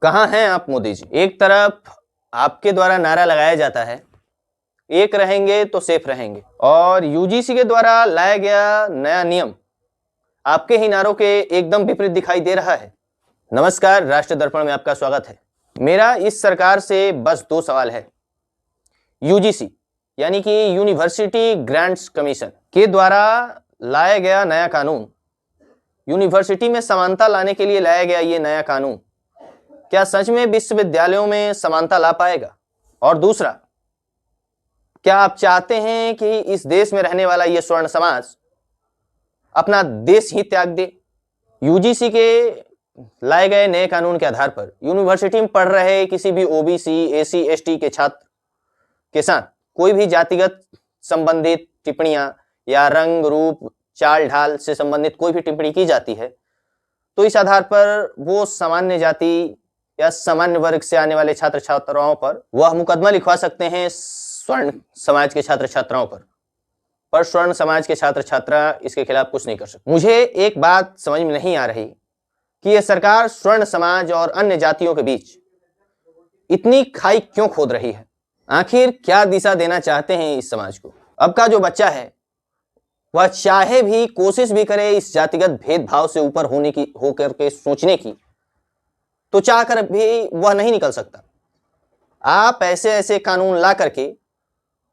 कहाँ हैं आप मोदी जी? एक तरफ आपके द्वारा नारा लगाया जाता है, एक रहेंगे तो सेफ रहेंगे, और यूजीसी के द्वारा लाया गया नया नियम आपके ही नारों के एकदम विपरीत दिखाई दे रहा है। नमस्कार, राष्ट्र दर्पण में आपका स्वागत है। मेरा इस सरकार से बस 2 सवाल है। यूजीसी यानी कि यूनिवर्सिटी ग्रांट्स कमीशन के द्वारा लाया गया नया कानून, यूनिवर्सिटी में समानता लाने के लिए लाया गया ये नया कानून क्या सच में विश्वविद्यालयों में समानता ला पाएगा? और दूसरा, क्या आप चाहते हैं कि इस देश में रहने वाला ये स्वर्ण समाज अपना देश ही त्याग दे? यूजीसी के लाए गए नए कानून के आधार पर यूनिवर्सिटी में पढ़ रहे किसी भी ओबीसी, एसी, एसटी के छात्र के साथ कोई भी जातिगत संबंधित टिप्पणियां या रंग, रूप, चाल ढाल से संबंधित कोई भी टिप्पणी की जाती है तो इस आधार पर वो सामान्य जाति या सामान्य वर्ग से आने वाले छात्र छात्राओं पर वह मुकदमा लिखवा सकते हैं स्वर्ण समाज के छात्र छात्राओं पर स्वर्ण समाज के छात्र छात्रा इसके खिलाफ कुछ नहीं कर सकते। मुझे एक बात समझ में नहीं आ रही कि यह सरकार स्वर्ण समाज और अन्य जातियों के बीच इतनी खाई क्यों खोद रही है? आखिर क्या दिशा देना चाहते हैं इस समाज को? अब का जो बच्चा है वह चाहे भी कोशिश भी करे इस जातिगत भेदभाव से ऊपर होकर के सोचने की, तो चाहकर भी वह नहीं निकल सकता। आप ऐसे ऐसे कानून ला करके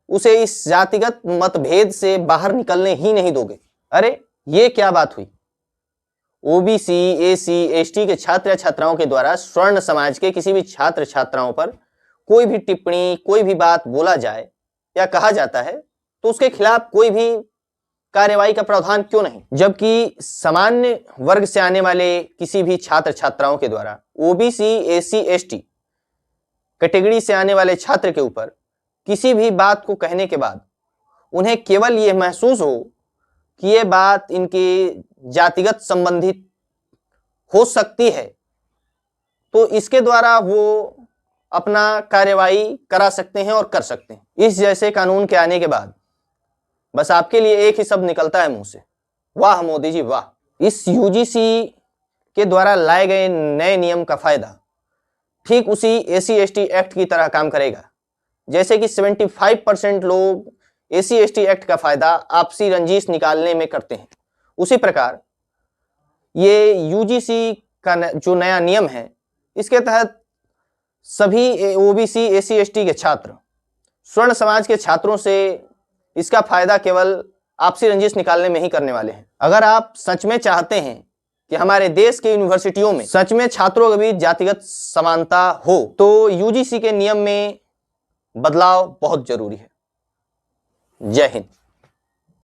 उसे इस जातिगत मतभेद से बाहर निकलने ही नहीं दोगे। अरे ये क्या बात हुई? ओबीसी, एसी, एसटी के छात्र या छात्राओं के द्वारा स्वर्ण समाज के किसी भी छात्र छात्राओं पर कोई भी टिप्पणी, कोई भी बात बोला जाए या कहा जाता है तो उसके खिलाफ कोई भी कार्यवाही का प्रावधान क्यों नहीं? जबकि सामान्य वर्ग से आने वाले किसी भी छात्र छात्राओं के द्वारा ओबीसी, एसी, एसटी कैटेगरी से आने वाले छात्र के ऊपर किसी भी बात को कहने के बाद उन्हें केवल यह महसूस हो कि यह बात इनके जातिगत संबंधित हो सकती है, तो इसके द्वारा वो अपना कार्यवाही करा सकते हैं और कर सकते हैं। इस जैसे कानून के आने के बाद बस आपके लिए एक ही शब्द निकलता है मुंह से, वाह मोदी जी वाह। इस यूजीसी के द्वारा लाए गए नए नियम का फायदा ठीक उसी एसी एसटी एक्ट की तरह काम करेगा, जैसे कि 75% लोग एसी एसटी एक्ट का फायदा आपसी रंजिश निकालने में करते हैं। उसी प्रकार ये यूजीसी का जो नया नियम है, इसके तहत सभी ओबीसी, एसी, एसटी के छात्र स्वर्ण समाज के छात्रों से इसका फायदा केवल आपसी रंजिश निकालने में ही करने वाले हैं। अगर आप सच में चाहते हैं कि हमारे देश के यूनिवर्सिटियों में सच में छात्रों के बीच जातिगत समानता हो, तो यूजीसी के नियम में बदलाव बहुत जरूरी है। जय हिंद।